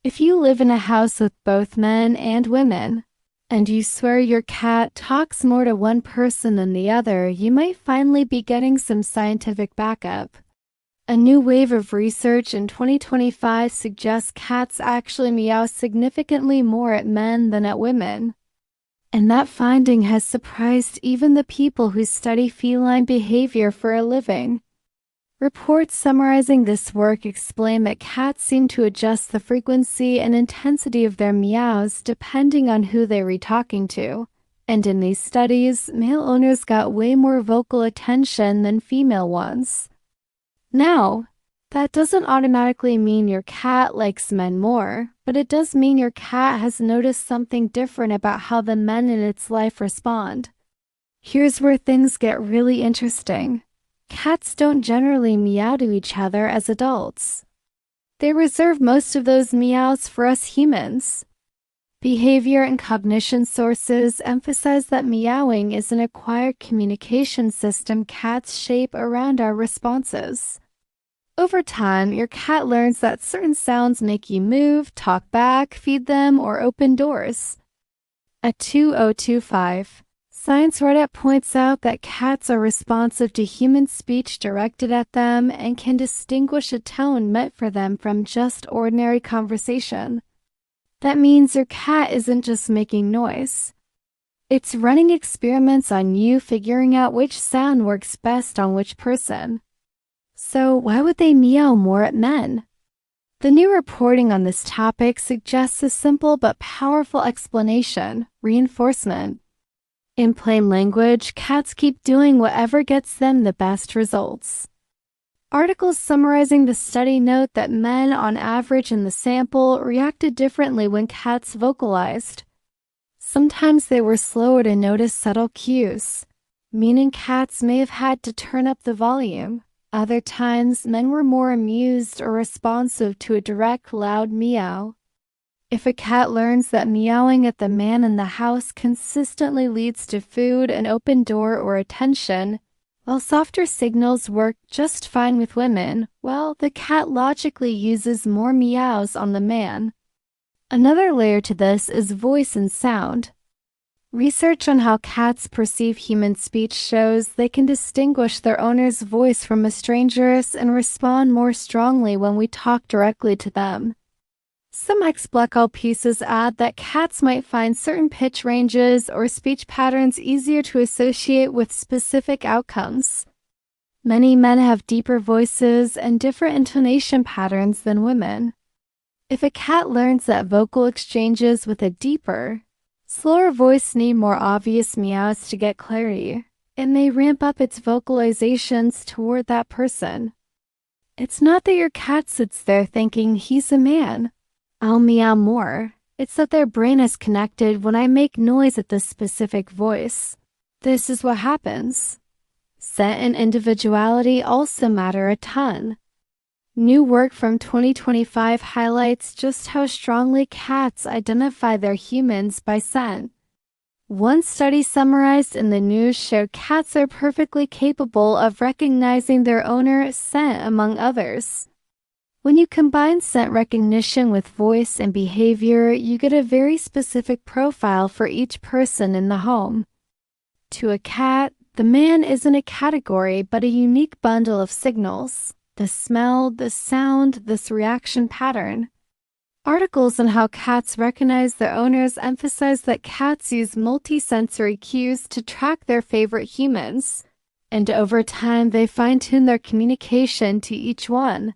If you live in a house with both men and women, and you swear your cat talks more to one person than the other, you might finally be getting some scientific backup. A new wave of research in 2025 suggests cats actually meow significantly more at men than at women. And that finding has surprised even the people who study feline behavior for a living. Reports summarizing this work explain that cats seem to adjust the frequency and intensity of their meows depending on who they were talking to. And in these studies, male owners got way more vocal attention than female ones. Now, that doesn't automatically mean your cat likes men more, but it does mean your cat has noticed something different about how the men in its life respond. Here's where things get really interesting. Cats don't generally meow to each other as adults. They reserve most of those meows for us humans. Behavior and cognition sources emphasize that meowing is an acquired communication system cats shape around our responses. Over time, your cat learns that certain sounds make you move, talk back, feed them, or open doors. At 2025, Science Reddit points out that cats are responsive to human speech directed at them and can distinguish a tone meant for them from just ordinary conversation. That means your cat isn't just making noise. It's running experiments on you, figuring out which sound works best on which person. So why would they meow more at men? The new reporting on this topic suggests a simple but powerful explanation: reinforcement. In plain language, cats keep doing whatever gets them the best results. Articles summarizing the study note that men on average in the sample reacted differently when cats vocalized. Sometimes they were slower to notice subtle cues, meaning cats may have had to turn up the volume. Other times, men were more amused or responsive to a direct, loud meow. If a cat learns that meowing at the man in the house consistently leads to food, an open door, or attention, while softer signals work just fine with women, well, the cat logically uses more meows on the man. Another layer to this is voice and sound. Research on how cats perceive human speech shows they can distinguish their owner's voice from a stranger's and respond more strongly when we talk directly to them. Some ex-Blackwell pieces add that cats might find certain pitch ranges or speech patterns easier to associate with specific outcomes. Many men have deeper voices and different intonation patterns than women. If a cat learns that vocal exchanges with a deeper, slower voice need more obvious meows to get clarity, it may ramp up its vocalizations toward that person. It's not that your cat sits there thinking, he's a man, I'll meow more. It's that their brain is connected when I make noise at this specific voice. This is what happens. Scent and individuality also matter a ton. New work from 2025 highlights just how strongly cats identify their humans by scent. One study summarized in the news showed cats are perfectly capable of recognizing their owner's scent among others. When you combine scent recognition with voice and behavior, you get a very specific profile for each person in the home. To a cat, the man isn't a category but a unique bundle of signals: the smell, the sound, this reaction pattern. Articles on how cats recognize their owners emphasize that cats use multi-sensory cues to track their favorite humans, and over time they fine-tune their communication to each one.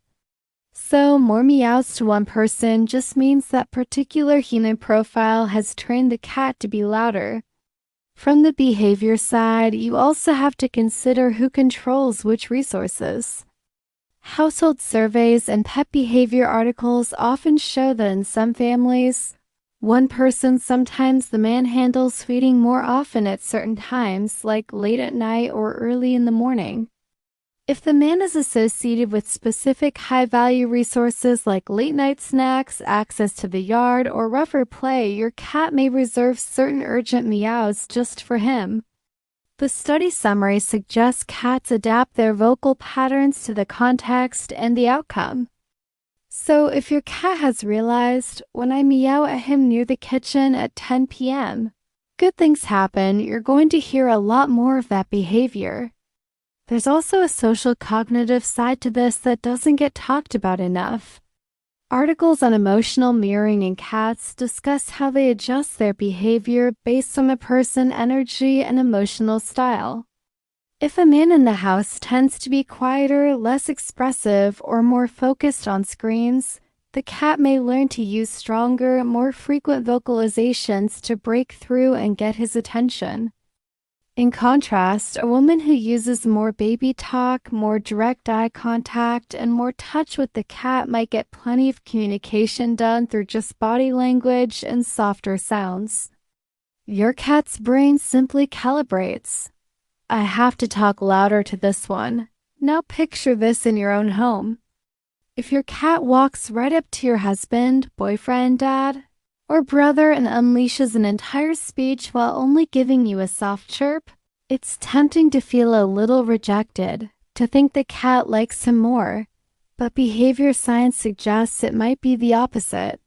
So, more meows to one person just means that particular human profile has trained the cat to be louder. From the behavior side, you also have to consider who controls which resources. Household surveys and pet behavior articles often show that in some families, one person, sometimes the man, handles feeding more often at certain times, like late at night or early in the morning. If the man is associated with specific high-value resources like late-night snacks, access to the yard, or rougher play, your cat may reserve certain urgent meows just for him. The study summary suggests cats adapt their vocal patterns to the context and the outcome. So if your cat has realized, when I meow at him near the kitchen at 10 p.m., good things happen, you're going to hear a lot more of that behavior. There's also a social cognitive side to this that doesn't get talked about enough. Articles on emotional mirroring in cats discuss how they adjust their behavior based on the person's energy and emotional style. If a man in the house tends to be quieter, less expressive, or more focused on screens, the cat may learn to use stronger, more frequent vocalizations to break through and get his attention. In contrast, a woman who uses more baby talk, more direct eye contact, and more touch with the cat might get plenty of communication done through just body language and softer sounds. Your cat's brain simply calibrates. I have to talk louder to this one. Now picture this in your own home. If your cat walks right up to your husband, boyfriend, dad, or brother and unleashes an entire speech while only giving you a soft chirp, it's tempting to feel a little rejected, to think the cat likes him more, but behavior science suggests it might be the opposite.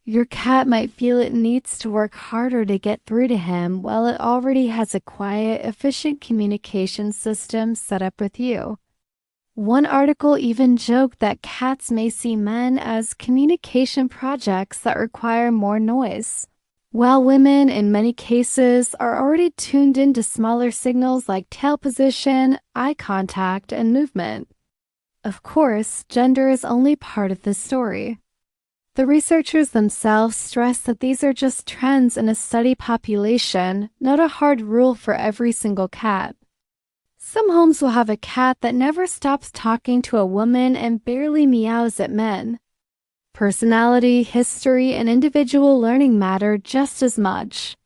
Your cat might feel it needs to work harder to get through to him while it already has a quiet, efficient communication system set up with you. One article even joked that cats may see men as communication projects that require more noise, while women, in many cases, are already tuned into smaller signals like tail position, eye contact, and movement. Of course, gender is only part of the story. The researchers themselves stress that these are just trends in a study population, not a hard rule for every single cat. Some homes will have a cat that never stops talking to a woman and barely meows at men. Personality, history, and individual learning matter just as much.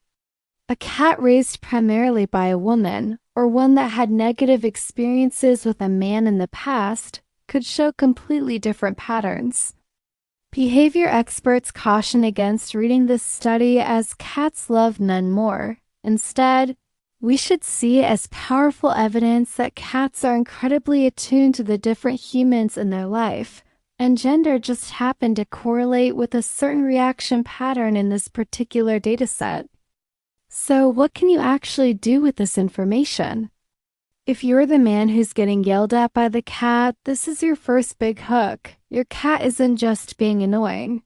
A cat raised primarily by a woman, or one that had negative experiences with a man in the past, could show completely different patterns. Behavior experts caution against reading this study as cats love none more. Instead, we should see it as powerful evidence that cats are incredibly attuned to the different humans in their life, and gender just happened to correlate with a certain reaction pattern in this particular dataset. So what can you actually do with this information? If you're the man who's getting yelled at by the cat, this is your first big hook. Your cat isn't just being annoying.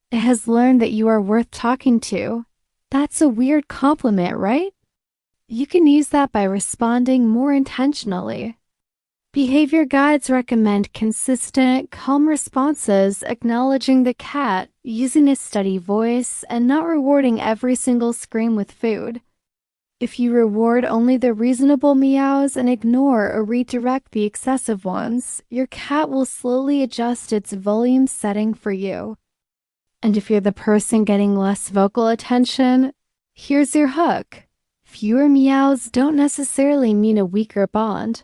It has learned that you are worth talking to. That's a weird compliment, right? You can use that by responding more intentionally. Behavior guides recommend consistent, calm responses, acknowledging the cat, using a steady voice, and not rewarding every single scream with food. If you reward only the reasonable meows and ignore or redirect the excessive ones, your cat will slowly adjust its volume setting for you. And if you're the person getting less vocal attention, here's your hook. Fewer meows don't necessarily mean a weaker bond.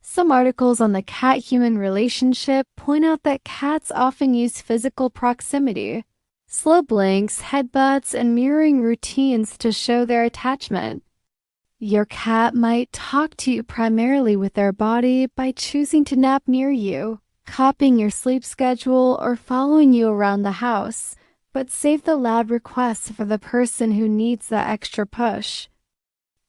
Some articles on the cat-human relationship point out that cats often use physical proximity, slow blinks, headbutts, and mirroring routines to show their attachment. Your cat might talk to you primarily with their body by choosing to nap near you, copying your sleep schedule, or following you around the house, but save the loud requests for the person who needs that extra push.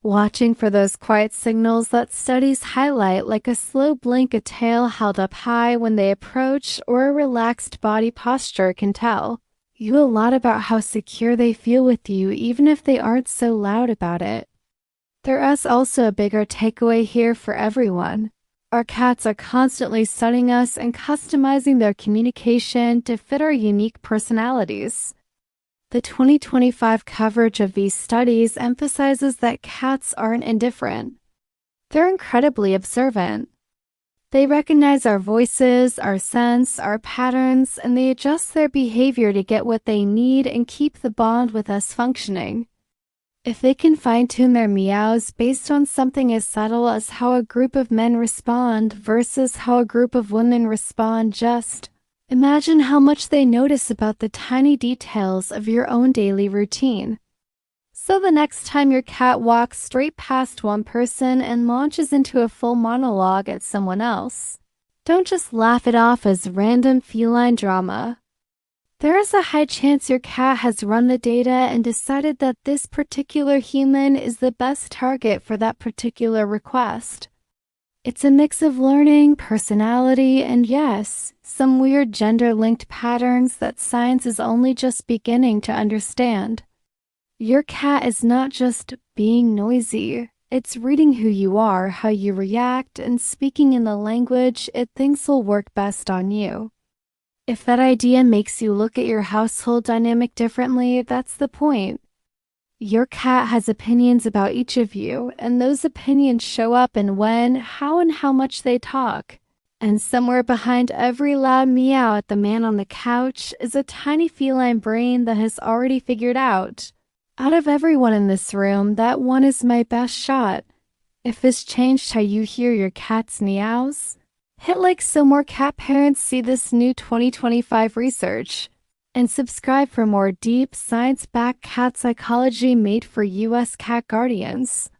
Watching for those quiet signals that studies highlight, like a slow blink, a tail held up high when they approach, or a relaxed body posture, can tell you a lot about how secure they feel with you, even if they aren't so loud about it. There is also a bigger takeaway here for everyone. Our cats are constantly studying us and customizing their communication to fit our unique personalities. The 2025 coverage of these studies emphasizes that cats aren't indifferent. They're incredibly observant. They recognize our voices, our scents, our patterns, and they adjust their behavior to get what they need and keep the bond with us functioning. If they can fine-tune their meows based on something as subtle as how a group of men respond versus how a group of women respond, just imagine how much they notice about the tiny details of your own daily routine. So the next time your cat walks straight past one person and launches into a full monologue at someone else, Don't just laugh it off as random feline drama. There is a high chance your cat has run the data and decided that this particular human is the best target for that particular request. It's a mix of learning, personality, and yes, some weird gender-linked patterns that science is only just beginning to understand. Your cat is not just being noisy. It's reading who you are, how you react, and speaking in the language it thinks will work best on you. If that idea makes you look at your household dynamic differently, that's the point. Your cat has opinions about each of you, and those opinions show up in when, how, and how much they talk. And somewhere behind every loud meow at the man on the couch is a tiny feline brain that has already figured out of everyone in this room, that one is my best shot. If this changed how you hear your cat's meows, hit like so more cat parents see this new 2025 research. And subscribe for more deep, science-backed cat psychology made for U.S. cat guardians.